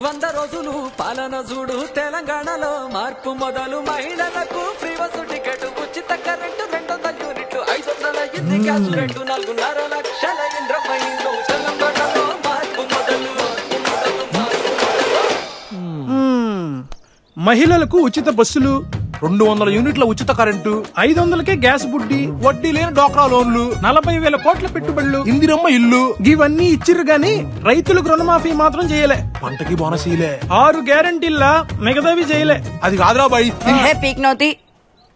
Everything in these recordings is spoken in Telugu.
100 రోజులు పాలన చూడు తెలంగాణలో మార్పు మొదలు మహిళలకు ఫ్రీ బస్సు టికెట్ ఉచిత కరెంటు 200 యూనిట్లు 500 యూనిట్ గ్యాస్ రేటు 4.5 లక్షల ఇంద్రమ్మ ఇల్లు తెలంగాణలో మార్పు మొదలు మహిళలకు ఉచిత బస్సులు 200 యూనిట్ల ఉచిత కరెంటు 500కే గ్యాస్ బుడ్డి వడ్డీ లేని డోక్రా లోన్లు 40,000 కోట్ల పెట్టుబడులు ఇందిరమ్మ ఇల్లు ఇవన్నీ ఇచ్చిర్రు గాని రైతులకు రుణమాఫీ మాత్రం చేయలే. పంటకి బోనసీలే 6 గ్యారంటీల్లా మిగతావి చేయలే. అది కాదురా బాయ్ పీక్ నోతి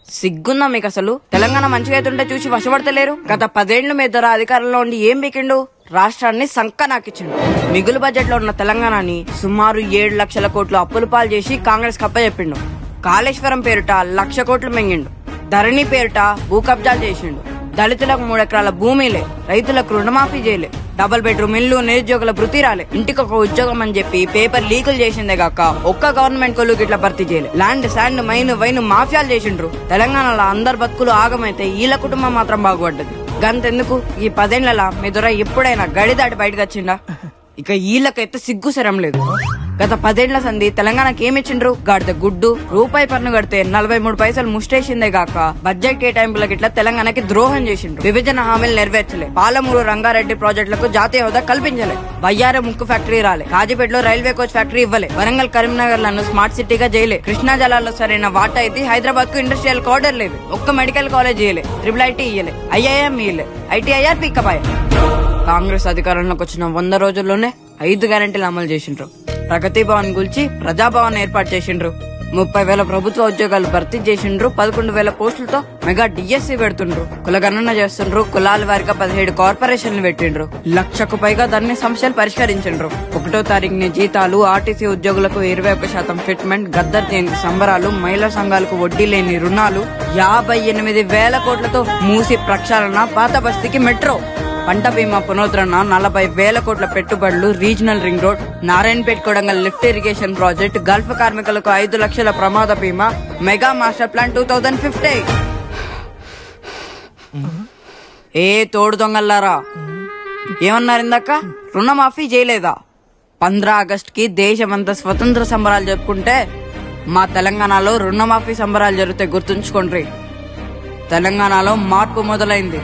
సిగ్గుందా మీకు అసలు? తెలంగాణ మంచిగా అవుతుంటే చూసి వశపడతలేరు. గత 10 ఏళ్లు మీ ఇద్దరు అధికారంలో ఉండి ఏం పీకిండు? రాష్ట్రాన్ని సంక నాకిచ్చిండు. మిగులు బడ్జెట్ లో ఉన్న తెలంగాణని సుమారు 7 లక్షల కోట్లు అప్పుల పాలు చేసి కాంగ్రెస్ కప్పచెప్పిండు. కాళేశ్వరం పేరుట 1,00,000 కోట్లు మింగిండు. ధరణి పేరుట భూ కబ్జాలు చేసిండు. దళితులకు 3 ఎకరాల భూమిలే, రైతులకు రుణమాఫీ చేయలే, డబుల్ బెడ్రూమ్ ఇల్లు, నిరుద్యోగుల వృత్తి రాలే, ఇంటికి ఒక ఉద్యోగం అని చెప్పి పేపర్ లీకులు చేసిందే గాక ఒక్క గవర్నమెంట్ కొలు గిట్లా భర్తీ చేయలే. ల్యాండ్ శాండ్ మైన్ వైన్ మాఫియాలు చేసిండ్రు. తెలంగాణలో అందరు బతుకులు ఆగమైతే వీళ్ళ కుటుంబం మాత్రం బాగుపడ్డది. గంతెందుకు ఈ 10 ఏళ్లలో మీ దొర ఎప్పుడైనా గడి దాటి బయటకు వచ్చిండా? ఇక వీళ్ళకైతే సిగ్గు శరం లేదు. గత 10 ఏళ్ల సంధి తెలంగాణకి ఏమిచ్చిండ్రు? గాడిద గుడ్డు, రూపాయి పన్ను కడితే 43 పైసలు ముష్టేసిందే గాక బడ్జెట్ కేటాయింపులకు ఇట్లా తెలంగాణకి ద్రోహం చేసిండ్రు. విభజన హామీలు నెరవేర్చలే, పాలమూరు రంగారెడ్డి ప్రాజెక్టులకు జాతీయ హోదా కల్పించలే, బయ్యారం ముక్కు ఫ్యాక్టరీ రాలే, కాజీపేటలో రైల్వే కోచ్ ఫ్యాక్టరీ ఇవ్వలే, వరంగల్ కరీంనగర్ లను స్మార్ట్ సిటీగా చేయలే, కృష్ణా జలాల్లో సరైన వాటా అయితే హైదరాబాద్ కు ఇండస్ట్రియల్ కార్డర్ లేదు, ఒక్క మెడికల్ కాలేజ్ ఇయ్యలే, IIIT ఇయ్యలే, IIM ఇయ్యలే, ITIR పిక్కపాయ. కాంగ్రెస్ అధికారంలోకి వచ్చిన 100 రోజుల్లోనే 5 గ్యారెంటీలు అమలు చేసిండ్రు. ప్రగతి భవన్ గురించి ప్రజాభవన్ ఏర్పాటు చేసిండ్రు. 30,000 ప్రభుత్వ ఉద్యోగాలు భర్తీ చేసిండ్రు. 11,000 పోస్టులతో మెగా డిఎస్సీ పెడుతుండ్రు. కులగణన చేస్తుండ్రు. కులాల వారిగా 17 కార్పొరేషన్లు పెట్టిండ్రు. 1,00,000కు పైగా దాన్ని సమస్యలు పరిష్కరించిండ్రు. 1వ తారీఖుని జీతాలు, ఆర్టీసీ ఉద్యోగులకు 21% ఫిట్మెంట్, గద్దర్ జయంతి సంబరాలు, మహిళా సంఘాలకు వడ్డీ లేని రుణాలు, 58,000 కోట్లతో మూసి ప్రక్షాళన, పాత బస్తీకి మెట్రో, పంట బీమా పునరుద్ధరణ, 40,000 కోట్ల పెట్టుబడులు, regional ring road, Narayanpet Kodangal lift irrigation project, Gulf కార్మికులకు 5 లక్షల ప్రమాద బీమా, మెగా మాస్టర్ ప్లాన్ 2050. ఏ తోడు దొంగల్లారా ఏమన్నారు ఇందాక? రుణమాఫీ చేయలేదా? 15 ఆగస్టుకి దేశమంతా స్వతంత్ర సంబరాలు జరుపుకుంటే మా తెలంగాణలో రుణమాఫీ సంబరాలు జరిగితే గుర్తుంచుకోండి. తెలంగాణలో మార్పు మొదలైంది.